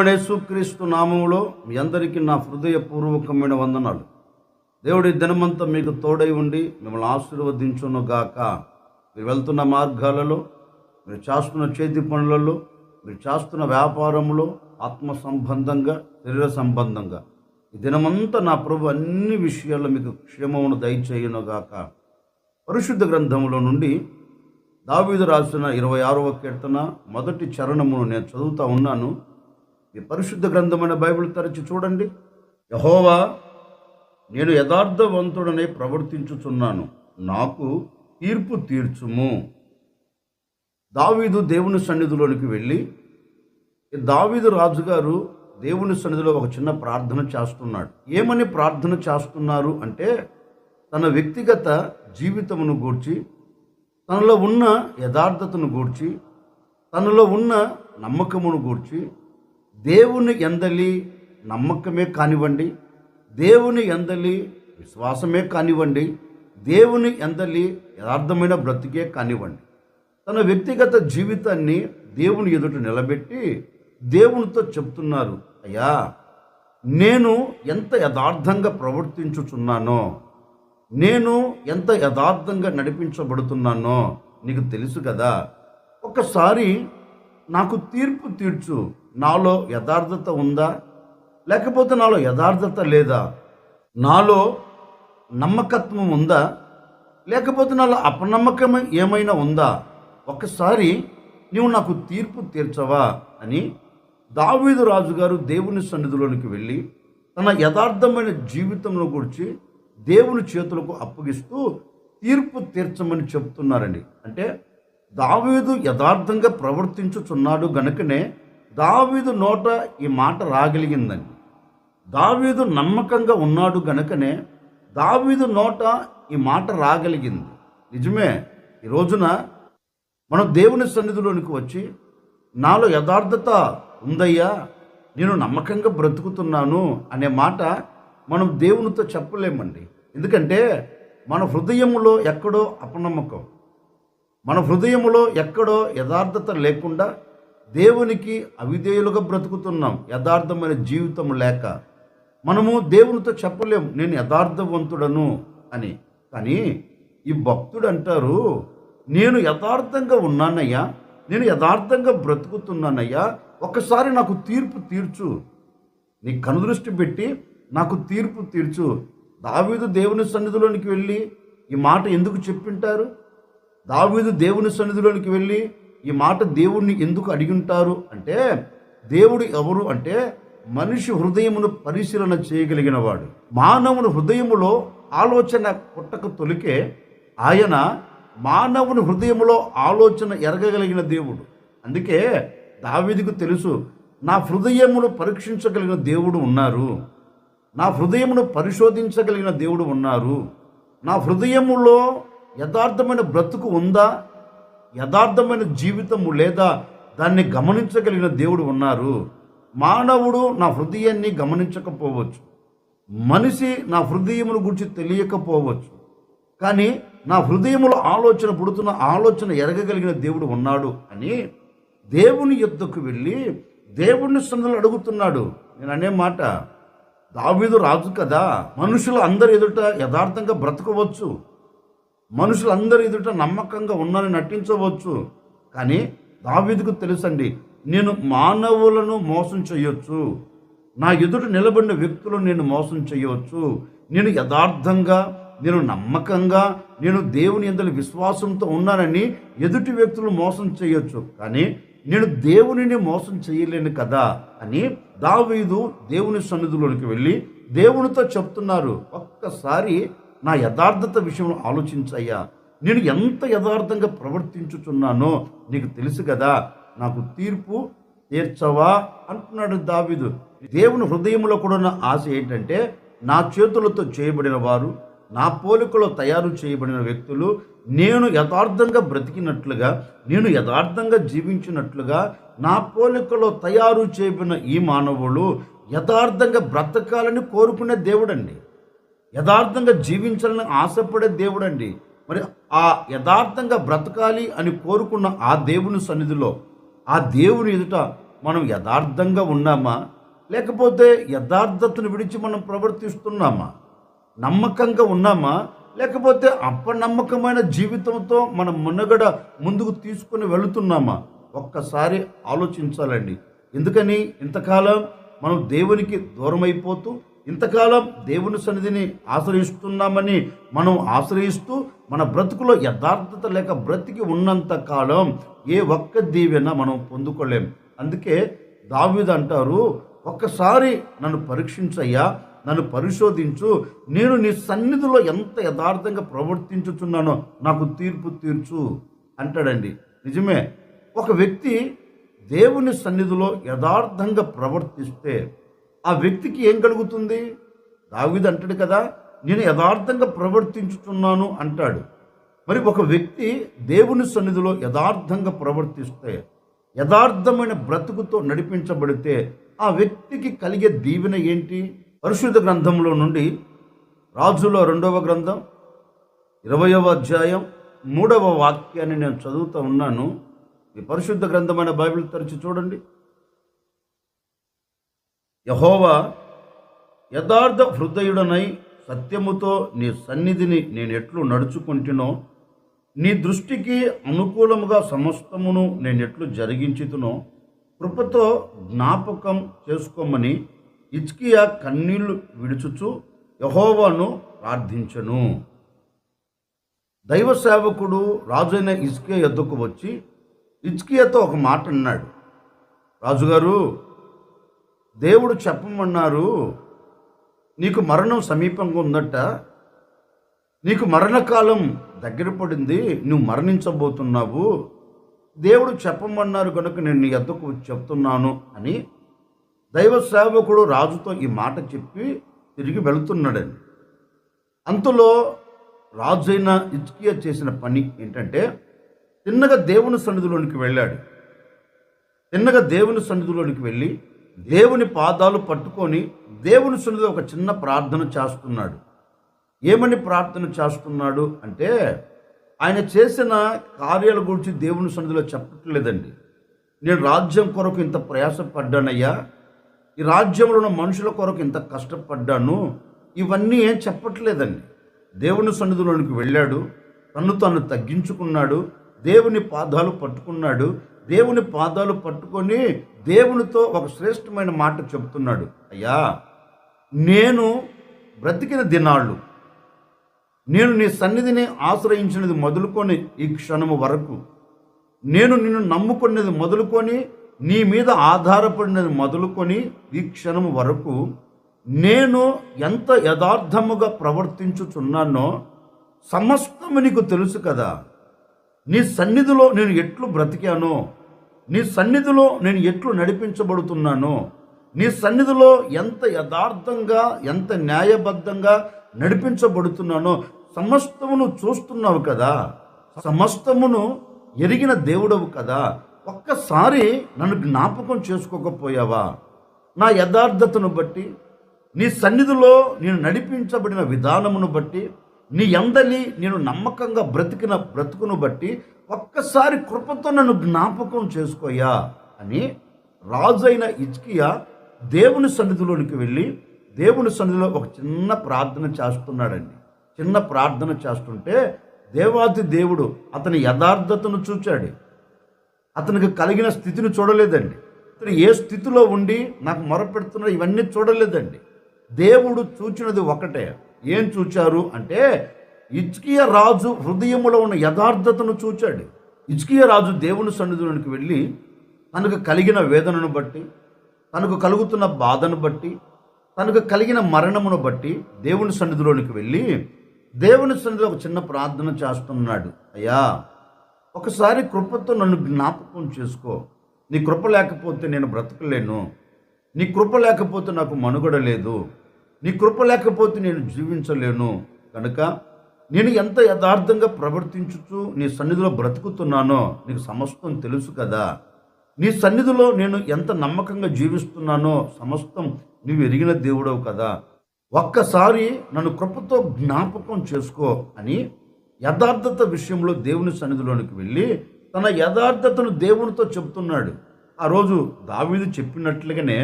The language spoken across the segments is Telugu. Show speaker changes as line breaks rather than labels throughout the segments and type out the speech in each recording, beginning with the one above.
ప్రభువైన యేసుక్రీస్తు నామములో మీ అందరికీ నా హృదయపూర్వకమైన వందనాలు. దేవుడి దినమంతా మీకు తోడై ఉండి మిమ్మల్ని ఆశీర్వదించును గాక. మీరు వెళ్తున్న మార్గాలలో, మీరు చేస్తున్న చేతి పనులలో, మీరు చేస్తున్న వ్యాపారంలో, ఆత్మ సంబంధంగా, శరీర సంబంధంగా ఈ దినమంతా నా ప్రభు అన్ని విషయాల్లో మీకు క్షేమమును దయచేయును గాక. పరిశుద్ధ గ్రంథంలో నుండి దావీదు రాసిన 26వ కీర్తన మొదటి చరణమును నేను చదువుతా ఉన్నాను. ఈ పరిశుద్ధ గ్రంథమైన బైబిల్ తెరచి చూడండి. యెహోవా, నేను యథార్థవంతుడనే ప్రవర్తించుచున్నాను, నాకు తీర్పు తీర్చుము. దావీదు దేవుని సన్నిధిలోనికి వెళ్ళి, దావీదు రాజుగారు దేవుని సన్నిధిలో ఒక చిన్న ప్రార్థన చేస్తున్నాడు. ఏమని ప్రార్థన చేస్తున్నారు అంటే, తన వ్యక్తిగత జీవితమును గూర్చి, తనలో ఉన్న యథార్థతను గూర్చి, తనలో ఉన్న నమ్మకమును గూర్చి, దేవుని యందలి నమ్మకమే కానివ్వండి, దేవుని యందలి విశ్వాసమే కానివ్వండి, దేవుని యందలి యథార్థమైన బ్రతికే కానివ్వండి, తన వ్యక్తిగత జీవితాన్ని దేవుని ఎదుట నిలబెట్టి దేవునితో చెప్తున్నారు. అయ్యా, నేను ఎంత యథార్థంగా ప్రవర్తించుచున్నానో, నేను ఎంత యథార్థంగా నడిపించబడుతున్నానో నీకు తెలుసు కదా. ఒక్కసారి నాకు తీర్పు తీర్చు. నాలో యథార్థత ఉందా, లేకపోతే నాలో యథార్థత లేదా? నాలో నమ్మకత్వం ఉందా, లేకపోతే నాలో అపనమ్మకం ఏమైనా ఉందా? ఒక్కసారి నీవు నాకు తీర్పు తీర్చవా అని దావీదు రాజుగారు దేవుని సన్నిధిలోనికి వెళ్ళి తన యథార్థమైన జీవితంలో గురించి దేవుని చేతులకు అప్పగిస్తూ తీర్పు తీర్చమని చెప్తున్నారండి. అంటే దావీదు యథార్థంగా ప్రవర్తించుచున్నాడు గనుకనే దావీదు నోట ఈ మాట రాగలిగిందండి. దావీదు నమ్మకంగా ఉన్నాడు గనుకనే దావీదు నోట ఈ మాట రాగలిగింది. నిజమే, ఈ రోజున మనం దేవుని సన్నిధిలోనికి వచ్చి, నాలో యథార్థత ఉందయ్యా, నేను నమ్మకంగా బ్రతుకుతున్నాను అనే మాట మనం దేవునితో చెప్పలేమండి. ఎందుకంటే మన హృదయములో ఎక్కడో అపనమ్మకం, మన హృదయములో ఎక్కడో యథార్థత లేకుండా దేవునికి అవిధేయులుగా బ్రతుకుతున్నాం. యథార్థమైన జీవితం లేక మనము దేవునితో చెప్పలేము నేను యథార్థవంతుడను అని. కానీ ఈ భక్తుడు అంటారు, నేను యథార్థంగా ఉన్నానయ్యా, నేను యథార్థంగా బ్రతుకుతున్నానయ్యా, ఒక్కసారి నాకు తీర్పు తీర్చు, నీ కనుదృష్టి పెట్టి నాకు తీర్పు తీర్చు. దావీదు దేవుని సన్నిధిలోనికి వెళ్ళి ఈ మాట ఎందుకు చెప్పింటారు? దావీదు దేవుని సన్నిధిలోనికి వెళ్ళి ఈ మాట దేవుణ్ణి ఎందుకు అడిగింటారు అంటే, దేవుడు ఎవరు అంటే మనిషి హృదయమును పరిశీలన చేయగలిగిన వాడు. మానవుని హృదయములో ఆలోచన పుట్టక తొలికే ఆయన మానవుని హృదయములో ఆలోచన ఎరగగలిగిన దేవుడు. అందుకే దావీదుకు తెలుసు, నా హృదయమును పరీక్షించగలిగిన దేవుడు ఉన్నారు, నా హృదయమును పరిశోధించగలిగిన దేవుడు ఉన్నారు, నా హృదయములో యథార్థమైన బ్రతుకు ఉందా, యథార్థమైన జీవితము లేదా దాన్ని గమనించగలిగిన దేవుడు ఉన్నారు. మానవుడు నా హృదయాన్ని గమనించకపోవచ్చు, మనిషి నా హృదయమును గురించి తెలియకపోవచ్చు, కానీ నా హృదయములో ఆలోచన పుడుతున్న ఆలోచన ఎరగగలిగిన దేవుడు ఉన్నాడు అని దేవుని యొద్దకు వెళ్ళి దేవుని సన్నిధిలో అడుగుతున్నాడు. నేను అనే మాట, దావీదు రాజు కదా, మనుషులు అందరి ఎదుట యథార్థంగా బ్రతకవచ్చు, మనుషులందరి ఎదుట నమ్మకంగా ఉన్నానని నటించవచ్చు. కానీ దావీదుకు తెలుసండి, నేను మానవులను మోసం చేయొచ్చు, నా ఎదుట నిలబడిన వ్యక్తులను నేను మోసం చేయవచ్చు, నేను యథార్థంగా, నేను నమ్మకంగా, నేను దేవుని యందు విశ్వాసంతో ఉన్నానని ఎదుటి వ్యక్తులు మోసం చేయొచ్చు, కానీ నేను దేవునిని మోసం చేయలేను కదా అని దావీదు దేవుని సన్నిధిలోనికి వెళ్ళి దేవునితో చెప్తున్నారు. ఒక్కసారి నా యథార్థత విషయంలో ఆలోచించయ్యా, నేను ఎంత యథార్థంగా ప్రవర్తించుచున్నానో నీకు తెలుసు కదా, నాకు తీర్పు తీర్చవా అంటున్నాడు దావీదు. దేవుని హృదయంలో కూడా ఉన్న ఆశ ఏంటంటే, నా చేతులతో చేయబడిన వారు, నా పోలికలో తయారు చేయబడిన వ్యక్తులు నేను యథార్థంగా బ్రతికినట్లుగా, నేను యథార్థంగా జీవించినట్లుగా నా పోలికలో తయారు చేయబడిన ఈ మానవులు యథార్థంగా బ్రతకాలని కోరుకునే దేవుడండి, యథార్థంగా జీవించాలని ఆశపడే దేవుడండి. మరి ఆ యథార్థంగా బ్రతకాలి అని కోరుకున్న ఆ దేవుని సన్నిధిలో, ఆ దేవుని ఎదుట మనం యథార్థంగా ఉన్నామా, లేకపోతే యథార్థతను విడిచి మనం ప్రవర్తిస్తున్నామా? నమ్మకంగా ఉన్నామా, లేకపోతే అపనమ్మకమైన జీవితంతో మన మనుగడ ముందుకు తీసుకుని వెళుతున్నామా? ఒక్కసారి ఆలోచించాలండి. ఎందుకని ఇంతకాలం మనం దేవునికి దూరమైపోతూ, ఇంతకాలం దేవుని సన్నిధిని ఆశ్రయిస్తున్నామని మనం ఆశ్రయిస్తూ మన బ్రతుకులో యథార్థత లేక బ్రతికి ఉన్నంత కాలం ఏ ఒక్క దీవెన మనం పొందుకోలేం. అందుకే దావీదు అంటారు, ఒక్కసారి నన్ను పరీక్షించయ్యా, నన్ను పరిశోధించు, నేను నీ సన్నిధిలో ఎంత యథార్థంగా ప్రవర్తించుచున్నానో నాకు తీర్పు తీర్చు అంటాడండి. నిజమే, ఒక వ్యక్తి దేవుని సన్నిధిలో యథార్థంగా ప్రవర్తిస్తే ఆ వ్యక్తికి ఏం కలుగుతుంది? దావీదు అంటాడు కదా, నేను యథార్థంగా ప్రవర్తించుతున్నాను అంటాడు. మరి ఒక వ్యక్తి దేవుని సన్నిధిలో యథార్థంగా ప్రవర్తిస్తే, యథార్థమైన బ్రతుకుతో నడిపించబడితే ఆ వ్యక్తికి కలిగే దీవెన ఏంటి? పరిశుద్ధ గ్రంథంలో నుండి రాజుల 2వ గ్రంథం 20వ అధ్యాయం 3వ వాక్యాన్ని నేను చదువుతూ ఉన్నాను. ఈ పరిశుద్ధ గ్రంథమైన బైబిల్ తెరిచి చూడండి. యెహోవా, యథార్థ హృదయుడనై సత్యముతో నీ సన్నిధిని నేను ఎట్లు నడుచుకుంటునో, నీ దృష్టికి అనుకూలముగా సమస్తమును నేను ఎట్లు జరిగించుతునో కృపతో జ్ఞాపకం చేసుకోమని హిజ్కియా కన్నీళ్లు విడుచుచు యెహోవాను ప్రార్థించెను. దైవ సేవకుడు రాజైన హిజ్కియా యొద్దకు వచ్చి హిజ్కియాతో ఒక మాట అన్నాడు. రాజుగారు, దేవుడు చెప్పమన్నారు, నీకు మరణం సమీపంగా ఉందట, నీకు మరణకాలం దగ్గర పడింది, నువ్వు మరణించబోతున్నావు, దేవుడు చెప్పమన్నారు కనుక నేను నీ యొద్దకు చెప్తున్నాను అని దైవ సేవకుడు రాజుతో ఈ మాట చెప్పి తిరిగి వెళుతున్నాడండి. అంతలో రాజైన హిజ్కియా చేసిన పని ఏంటంటే, తిన్నగా దేవుని సన్నిధిలోనికి వెళ్ళాడు. తిన్నగా దేవుని సన్నిధిలోనికి వెళ్ళి దేవుని పాదాలు పట్టుకొని దేవుని సన్నిధిలో ఒక చిన్న ప్రార్థన చేస్తున్నాడు. ఏమని ప్రార్థన చేస్తున్నాడు అంటే, ఆయన చేసిన కార్యాల గురించి దేవుని సన్నిధిలో చెప్పట్లేదండి. నేను రాజ్యం కొరకు ఇంత ప్రయాసపడ్డానయ్యా, ఈ రాజ్యంలో ఉన్న మనుషుల కొరకు ఇంత కష్టపడ్డాను, ఇవన్నీ ఏం చెప్పట్లేదండి. దేవుని సన్నిధిలోనికి వెళ్ళాడు, తన్ను తాను తగ్గించుకున్నాడు, దేవుని పాదాలు పట్టుకున్నాడు. దేవుని పాదాలు పట్టుకొని దేవునితో ఒక శ్రేష్టమైన మాట చెబుతున్నాడు. అయ్యా, నేను బ్రతికిన దినాళ్ళు, నేను నీ సన్నిధిని ఆశ్రయించినది మొదలుకొని ఈ క్షణము వరకు, నేను నిన్ను నమ్ముకున్నది మొదలుకొని, నీ మీద ఆధారపడినది మొదలుకొని ఈ క్షణము వరకు నేను ఎంత యథార్థముగా ప్రవర్తించుచున్నానో సమస్తము నీకు తెలుసు కదా. నీ సన్నిధిలో నేను ఎట్లు బ్రతికానో, నీ సన్నిధిలో నేను ఎట్లు నడిపించబడుతున్నానో, నీ సన్నిధిలో ఎంత యథార్థంగా ఎంత న్యాయబద్ధంగా నడిపించబడుతున్నానో సమస్తమును చూస్తున్నావు కదా, సమస్తమును ఎరిగిన దేవుడవు కదా. ఒక్కసారి నన్ను జ్ఞాపకం చేసుకోకపోయావా? నా యథార్థతను బట్టి, నీ సన్నిధిలో నేను నడిపించబడిన విధానమును బట్టి, నీ అందలి నేను నమ్మకంగా బ్రతికిన బ్రతుకును బట్టి ఒక్కసారి కృపతో నన్ను జ్ఞాపకం చేసుకోయా అని రాజైన హిజ్కియా దేవుని సన్నిధిలోనికి వెళ్ళి దేవుని సన్నిధిలో ఒక చిన్న ప్రార్థన చేస్తున్నాడండి. చిన్న ప్రార్థన చేస్తుంటే దేవాది దేవుడు అతని యథార్థతను చూచాడు. అతనికి కలిగిన స్థితిని చూడలేదండి. అతను ఏ స్థితిలో ఉండి నాకు మొరపెడుతున్నా ఇవన్నీ చూడలేదండి. దేవుడు చూచినది ఒకటే. ఏం చూచారు అంటే, హిజ్కియా రాజు హృదయములో ఉన్న యథార్థతను చూచాడు. హిజ్కియా రాజు దేవుని సన్నిధిలోనికి వెళ్ళి తనకు కలిగిన వేదనను బట్టి, తనకు కలుగుతున్న బాధను బట్టి, తనకు కలిగిన మరణమును బట్టి దేవుని సన్నిధిలోనికి వెళ్ళి దేవుని సన్నిధిలో ఒక చిన్న ప్రార్థన చేస్తున్నాడు. అయ్యా, ఒకసారి కృపతో నన్ను జ్ఞాపకం చేసుకో. నీ కృప లేకపోతే నేను బ్రతకలేను, నీ కృప లేకపోతే నాకు మనుగడ లేదు, నీ కృప లేకపోతే నేను జీవించలేను. కనుక నేను ఎంత యథార్థంగా ప్రవర్తించుచు నీ సన్నిధిలో బ్రతుకుతున్నానో నీకు సమస్తం తెలుసు కదా. నీ సన్నిధిలో నేను ఎంత నమ్మకంగా జీవిస్తున్నానో సమస్తం నీవు ఎరిగిన దేవుడవు కదా. ఒక్కసారి నన్ను కృపతో జ్ఞాపకం చేసుకో అని యథార్థత విషయంలో దేవుని సన్నిధిలోనికి వెళ్ళి తన యథార్థతను దేవునితో చెప్తున్నాడు. ఆ రోజు దావీదు చెప్పినట్లుగానే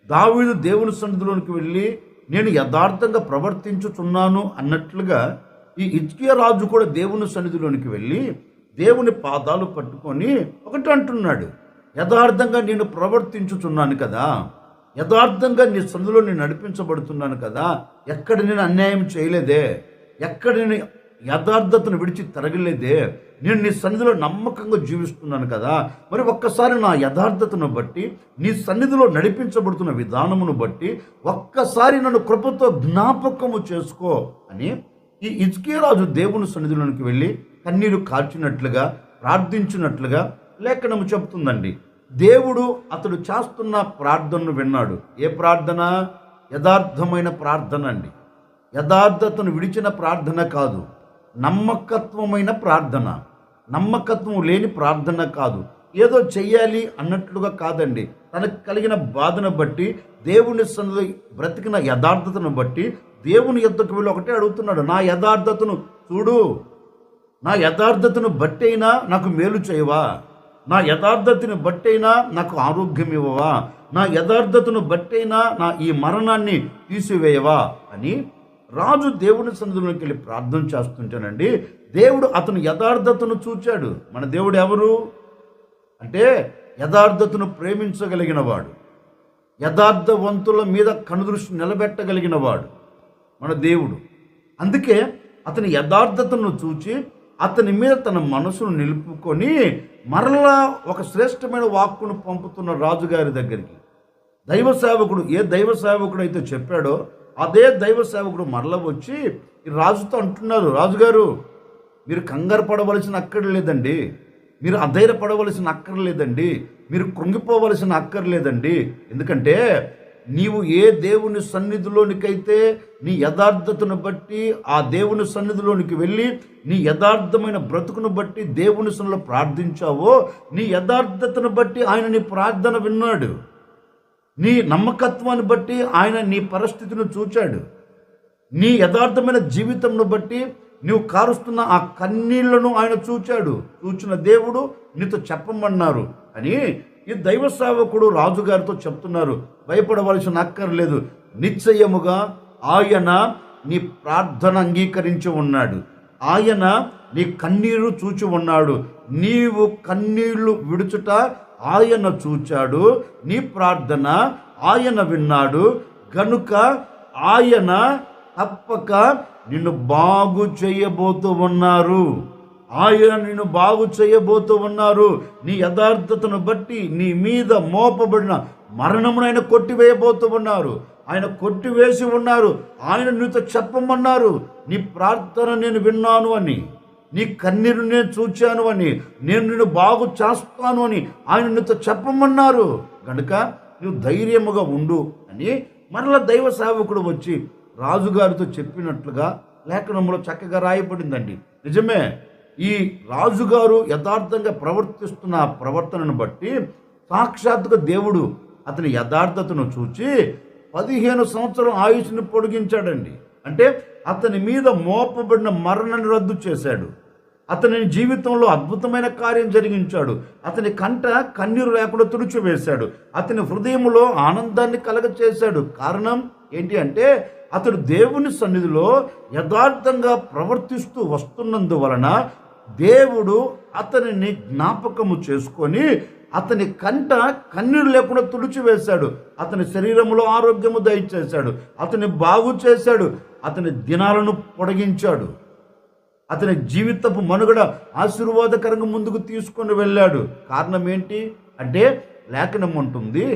దావీదు దేవుని సన్నిధిలోనికి వెళ్ళి నేను యథార్థంగా ప్రవర్తించుచున్నాను అన్నట్లుగా ఈ హిజ్కియా రాజు కూడా దేవుని సన్నిధిలోనికి వెళ్ళి దేవుని పాదాలు పట్టుకొని ఒకటి అంటున్నాడు, యథార్థంగా నేను ప్రవర్తించుచున్నాను కదా, యథార్థంగా నీ సన్నిధిలో నేను నడిపించబడుతున్నాను కదా, ఎక్కడ నేను అన్యాయం చేయలేదే, ఎక్కడ నేను యథార్థతను విడిచి తిరగలేదే, నేను నీ సన్నిధిలో నమ్మకంగా జీవిస్తున్నాను కదా, మరి ఒక్కసారి నా యథార్థతను బట్టి నీ సన్నిధిలో నడిపించబడుతున్న విధానమును బట్టి ఒక్కసారి నన్ను కృపతో జ్ఞాపకము చేసుకో అని ఈ హిజ్కియా రాజు దేవుని సన్నిధిలోనికి వెళ్ళి కన్నీరు కార్చినట్లుగా ప్రార్థించినట్లుగా లేఖనము చెప్తుందండి. దేవుడు అతడు చేస్తున్న ప్రార్థనను విన్నాడు. ఏ ప్రార్థన? యథార్థమైన ప్రార్థన అండి. యథార్థతను విడిచిన ప్రార్థన కాదు, నమ్మకత్వమైన ప్రార్థన. నమ్మకత్వం లేని ప్రార్థన కాదు, ఏదో చెయ్యాలి అన్నట్లుగా కాదండి. తనకు కలిగిన బాధను బట్టి దేవుని సన్నిధిలో బ్రతికిన యథార్థతను బట్టి దేవుని యొద్దకు వెళ్ళి ఒకటే అడుగుతున్నాడు, నా యథార్థతను చూడు, నా యథార్థతను బట్టైనా నాకు మేలు చేయవా, నా యథార్థతను బట్టైనా నాకు ఆరోగ్యం ఇవ్వవా, నా యథార్థతను బట్టైనా నా ఈ మరణాన్ని తీసివేయవా అని రాజు దేవుని సన్నిధిలోకి వెళ్ళి ప్రార్థన చేస్తుంటానండి. దేవుడు అతను యథార్థతను చూచాడు. మన దేవుడు ఎవరు అంటే యథార్థతను ప్రేమించగలిగిన వాడు, యథార్థవంతుల మీద కనుదృష్టి నిలబెట్టగలిగిన వాడు మన దేవుడు. అందుకే అతని యథార్థతను చూచి అతని మీద తన మనసును నిలుపుకొని మరలా ఒక శ్రేష్టమైన వాక్కును పంపుతున్న రాజుగారి దగ్గరికి దైవ సేవకుడు, ఏ దైవ సేవకుడు అయితే చెప్పాడో అదే దైవ సేవకుడు మరలా వచ్చి ఈ రాజుతో అంటున్నారు, రాజుగారు మీరు కంగారు పడవలసిన అక్కర్లేదండి, మీరు అధైర్యపడవలసిన అక్కర్లేదండి, మీరు కృంగిపోవలసిన అక్కర్లేదండి. ఎందుకంటే నీవు ఏ దేవుని సన్నిధిలోనికైతే నీ యథార్థతను బట్టి ఆ దేవుని సన్నిధిలోనికి వెళ్ళి నీ యథార్థమైన బ్రతుకును బట్టి దేవుని సన్నిధిలో ప్రార్థించావో నీ యథార్థతను బట్టి ఆయన నీ ప్రార్థన విన్నాడు. నీ నమ్మకత్వాన్ని బట్టి ఆయన నీ పరిస్థితిని చూచాడు. నీ యథార్థమైన జీవితంను బట్టి నువ్వు కారుస్తున్న ఆ కన్నీళ్లను ఆయన చూచాడు. చూచిన దేవుడు నీతో చెప్పమన్నారు అని ఈ దైవ సేవకుడు రాజుగారితో చెప్తున్నారు. భయపడవలసిన అక్కర్లేదు, నిశ్చయముగా ఆయన నీ ప్రార్థన అంగీకరించి ఉన్నాడు, ఆయన నీ కన్నీరు చూచి ఉన్నాడు, నీవు కన్నీళ్లు విడుచుట ఆయన చూచాడు, నీ ప్రార్థన ఆయన విన్నాడు, గనుక ఆయన తప్పక నిన్ను బాగు చేయబోతూ ఉన్నారు. ఆయన నిన్ను బాగు చేయబోతూ ఉన్నారు. నీ యథార్థతను బట్టి నీ మీద మోపబడిన మరణమునైనా కొట్టివేయబోతూ ఉన్నారు. ఆయన కొట్టివేసి ఉన్నారు. ఆయన నీతో చెప్పమన్నారు, నీ ప్రార్థన నేను విన్నాను అని, నీ కన్నీరు నేను చూచాను అని, నేను నిన్ను బాగు చేస్తాను అని ఆయన నీతో చెప్పమన్నారు. కనుక నువ్వు ధైర్యముగా ఉండు అని మరలా దైవ సేవకుడు వచ్చి రాజుగారితో చెప్పినట్లుగా లేఖనంలో చక్కగా రాయబడిందండి. నిజమే, ఈ రాజుగారు యథార్థంగా ప్రవర్తిస్తున్న ఆ ప్రవర్తనను బట్టి సాక్షాత్తుగా దేవుడు అతని యథార్థతను చూచి 15 సంవత్సరం ఆయుష్ని పొడిగించాడండి. అంటే అతని మీద మోపబడిన మరణాన్ని రద్దు చేశాడు. అతని జీవితంలో అద్భుతమైన కార్యం జరిగించాడు. అతని కంట కన్నీరు లేకుండా తుడిచివేశాడు. అతని హృదయంలో ఆనందాన్ని కలగచేశాడు. కారణం ఏంటి అంటే అతడు దేవుని సన్నిధిలో యథార్థంగా ప్రవర్తిస్తూ వస్తున్నందువలన దేవుడు అతనిని జ్ఞాపకము చేసుకొని అతని కంట కన్నీరు లేకుండా తుడిచివేశాడు. అతని శరీరంలో ఆరోగ్యము దయచేశాడు. అతని బాగు చేశాడు. అతని దినాలను పొడిగించాడు. అతని జీవితపు మనుగడ ఆశీర్వాదకరంగా ముందుకు తీసుకొని వెళ్ళాడు. కారణం ఏంటి అంటే లేఖనం ఉంటుంది,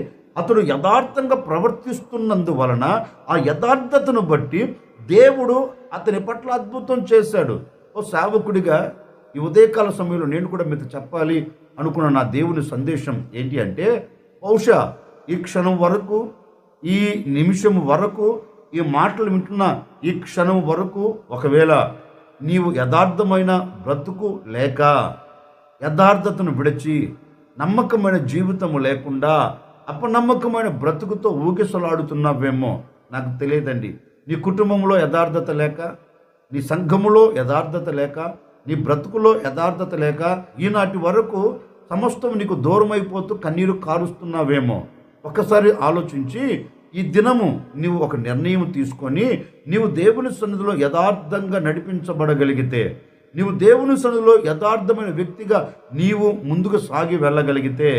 అతడు యథార్థంగా ప్రవర్తిస్తున్నందువలన ఆ యథార్థతను బట్టి దేవుడు అతని పట్ల అద్భుతం చేశాడు. ఓ సేవకుడిగా ఈ ఉదయకాల సమయంలో నేను కూడా మీతో చెప్పాలి అనుకున్న నా దేవుని సందేశం ఏంటి అంటే, బహుశా ఈ క్షణం వరకు, ఈ నిమిషం వరకు, ఈ మాటలు వింటున్న ఈ క్షణం వరకు ఒకవేళ నీవు యథార్థమైన బ్రతుకు లేక యథార్థతను విడిచి నమ్మకమైన జీవితము లేకుండా అపనమ్మకమైన బ్రతుకుతో ఊగిసలాడుతున్నావేమో నాకు తెలియదండి. నీ కుటుంబంలో యథార్థత లేక, నీ సంఘములో యథార్థత లేక, నీ బ్రతుకులో యథార్థత లేక ఈనాటి వరకు సమస్తం నీకు దూరం అయిపోతూ కన్నీరు కారుస్తున్నావేమో. ఒక్కసారి ఆలోచించి ఈ దినము నీవు ఒక నిర్ణయం తీసుకొని నీవు దేవుని సన్నిధిలో యథార్థంగా నడిపించబడగలిగితే, నీవు దేవుని సన్నిధిలో యథార్థమైన వ్యక్తిగా నీవు ముందుకు సాగి వెళ్ళగలిగితే,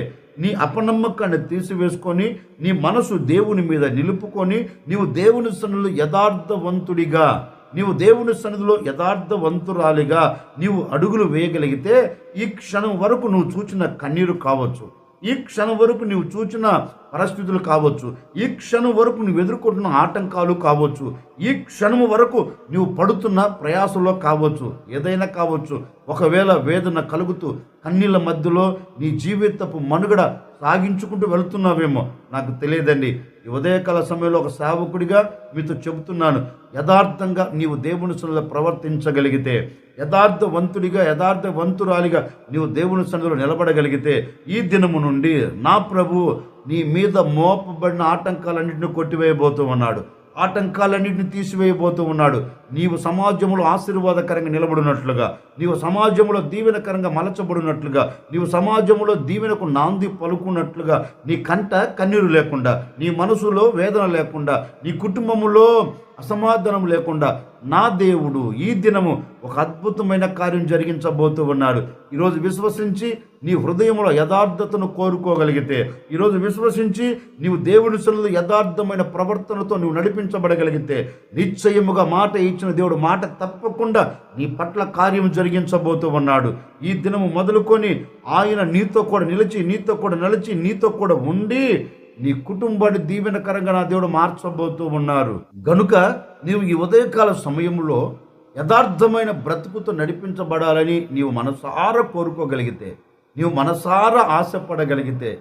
నీ అపనమ్మకాన్ని తీసివేసుకొని నీ మనసు దేవుని మీద నిలుపుకొని నీవు దేవుని సన్నిధిలో యథార్థవంతుడిగా, నీవు దేవుని సన్నిధిలో యథార్థవంతురాలిగా నీవు అడుగులు వేయగలిగితే, ఈ క్షణం వరకు నువ్వు చూచిన కన్నీరు కావచ్చు, ఈ క్షణం వరకు నీవు చూచిన పరిస్థితులు కావచ్చు, ఈ క్షణం వరకు నువ్వు ఎదుర్కొంటున్న ఆటంకాలు కావచ్చు, ఈ క్షణము వరకు నువ్వు పడుతున్న ప్రయాసంలో కావచ్చు, ఏదైనా కావచ్చు. ఒకవేళ వేదన కలుగుతూ కన్నీళ్ళ మధ్యలో నీ జీవితపు మనుగడ సాగించుకుంటూ వెళుతున్నావేమో, నాకు తెలియదండి. ఈ ఉదయకాల సమయంలో ఒక సేవకుడిగా మీతో చెబుతున్నాను, యథార్థంగా నీవు దేవుని సన్నిధిలో ప్రవర్తించగలిగితే, యథార్థవంతుడిగా యథార్థవంతురాలిగా నీవు దేవుని సన్నిధిలో నిలబడగలిగితే, ఈ దినము నుండి నా ప్రభు నీ మీద మోపబడిన ఆటంకాలన్నింటినీ కొట్టివేయబోతూ ఉన్నాడు, ఆటంకాలన్నింటినీ తీసివేయబోతూ ఉన్నాడు. నీవు సమాజంలో ఆశీర్వాదకరంగా నిలబడినట్లుగా, నీవు సమాజంలో దీవెనకరంగా మలచబడినట్లుగా, నీవు సమాజంలో దీవెనకు నాంది పలుకున్నట్లుగా, నీ కంట కన్నీరు లేకుండా, నీ మనసులో వేదన లేకుండా, నీ కుటుంబంలో అసమాధానం లేకుండా నా దేవుడు ఈ దినము ఒక అద్భుతమైన కార్యం జరిగించబోతూ ఉన్నాడు. ఈరోజు విశ్వసించి నీ హృదయంలో యథార్థతను కోరుకోగలిగితే, ఈరోజు విశ్వసించి నీవు దేవుని సన్నిధిలో యథార్థమైన ప్రవర్తనతో నువ్వు నడిపించబడగలిగితే, నిశ్చయముగా మాట ఇచ్చిన దేవుడు మాట తప్పకుండా నీ పట్ల కార్యం జరిగించబోతూ ఉన్నాడు. ఈ దినము మొదలుకొని ఆయన నీతో కూడా నిలిచి, నీతో కూడా నలిచి, నీతో కూడా ఉండి నీ కుటుంబాన్ని దీవెనకరంగా నా దేవుడు మార్చబోతూ ఉన్నారు. గనుక నీవు ఈ ఉదయకాల సమయంలో యథార్థమైన బ్రతుకుతో నడిపించబడాలని నీవు మనసారా కోరుకోగలిగితే, నీవు మనసారా ఆశపడగలిగితే,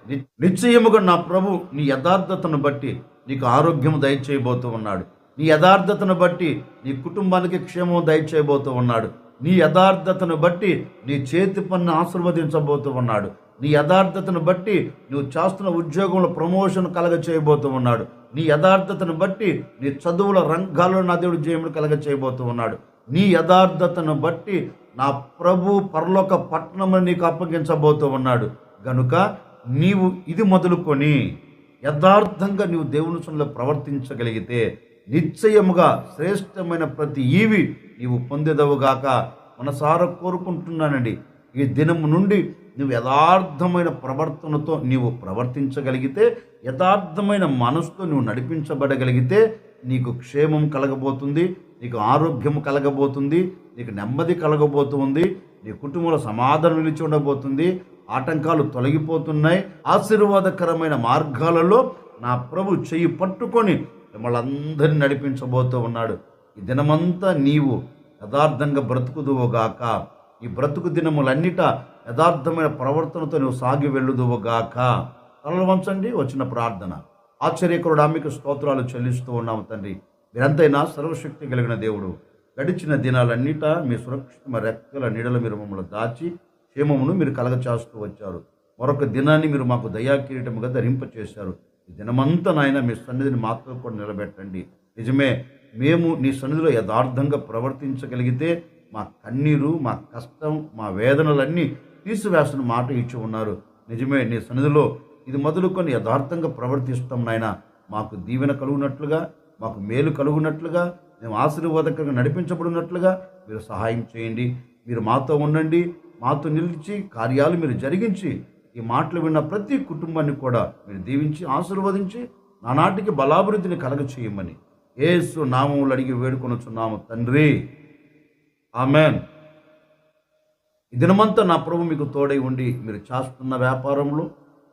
నిశ్చయముగా నా ప్రభు నీ యథార్థతను బట్టి నీకు ఆరోగ్యం దయచేయబోతూ ఉన్నాడు. నీ యథార్థతను బట్టి నీ కుటుంబానికి క్షేమం దయచేయబోతూ ఉన్నాడు. నీ యథార్థతను బట్టి నీ చేతి పన్ను ఆశీర్వదించబోతూ ఉన్నాడు. నీ యథార్థతను బట్టి నువ్వు చేస్తున్న ఉద్యోగంలో ప్రమోషన్ కలగ చేయబోతూ ఉన్నాడు. నీ యథార్థతను బట్టి నీ చదువుల రంగాల్లో నా దేవుడు జయములు కలగ చేయబోతూ ఉన్నాడు. నీ యథార్థతను బట్టి నా ప్రభు పరలోక పట్టణమును నీకు అప్పగించబోతూ ఉన్నాడు. గనుక నీవు ఇది మొదలుకొని యథార్థంగా నీవు దేవుని సన్నిధిలో ప్రవర్తించగలిగితే, నిశ్చయముగా శ్రేష్టమైన ప్రతి ఈవి నీవు పొందేదవుగాక మనసారా కోరుకుంటున్నానండి. ఈ దినము నుండి నువ్వు యథార్థమైన ప్రవర్తనతో నీవు ప్రవర్తించగలిగితే, యథార్థమైన మనసుతో నువ్వు నడిపించబడగలిగితే, నీకు క్షేమం కలగబోతుంది, నీకు ఆరోగ్యం కలగబోతుంది, నీకు నెమ్మది కలగబోతుంది, నీ కుటుంబంలో సమాధానం నిలిచి ఉండబోతుంది, ఆటంకాలు తొలగిపోతున్నాయి. ఆశీర్వాదకరమైన మార్గాలలో నా ప్రభు చెయ్యి పట్టుకొని మిమ్మల్ని అందరినీ నడిపించబోతూ ఉన్నాడు. ఈ దినమంతా నీవు యథార్థంగా బ్రతుకుదువుగాక. ఈ బ్రతుకు దినములన్నిట యథార్థమైన ప్రవర్తనతో నువ్వు సాగి వెళ్ళుదువుగాక. తలలు వంచండి. వచ్చిన ప్రార్థన. ఆశ్చర్యకరుడా మీకు స్తోత్రాలు చెల్లిస్తూ ఉన్నాము తండ్రి. మీరంతైనా సర్వశక్తి కలిగిన దేవుడు. గడిచిన దినాలన్నిట మీ సురక్షిత రెక్కల నీడలు మీరు మమ్మల్ని దాచి క్షేమమును మీరు కలగచేస్తూ వచ్చారు. మరొక దినాన్ని మీరు మాకు దయాకిరీటముగా ధరింపచేశారు. ఈ దినమంతా నాయన మీ సన్నిధిని మాతో కూడా నిలబెట్టండి. నిజమే, మేము నీ సన్నిధిలో యథార్థంగా ప్రవర్తించగలిగితే మా కన్నీరు, మా కష్టం, మా వేదనలన్నీ తీసివేస్తున్న మాట ఇచ్చి ఉన్నారు. నిజమే, నీ సన్నిధిలో ఇది మొదలుకొని యథార్థంగా ప్రవర్తిస్తాం నాయన. మాకు దీవెన కలుగునట్లుగా, మాకు మేలు కలుగునట్లుగా, మేము ఆశీర్వాదకరంగా నడిపించబడినట్లుగా మీరు సహాయం చేయండి. మీరు మాతో ఉండండి, మాతో నిలిచి కార్యాలు మీరు జరిగించి ఈ మాటలు విన్న ప్రతి కుటుంబాన్ని కూడా మీరు దీవించి ఆశీర్వదించి నానాటికి బలాభివృద్ధిని కలగ చేయమని యేసు నామములో అడిగి వేడుకొనుచున్నాము తండ్రి. ఆమెన్. ఈ దినమంతా నా ప్రభు మీకు తోడై ఉండి మీరు చేస్తున్న వ్యాపారంలో,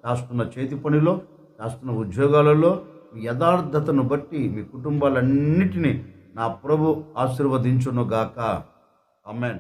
చేస్తున్న చేతి పనిలో, చేస్తున్న ఉద్యోగాలలో మీ యథార్థతను బట్టి మీ కుటుంబాలన్నిటినీ నా ప్రభు ఆశీర్వదించునుగాక. ఆమెన్.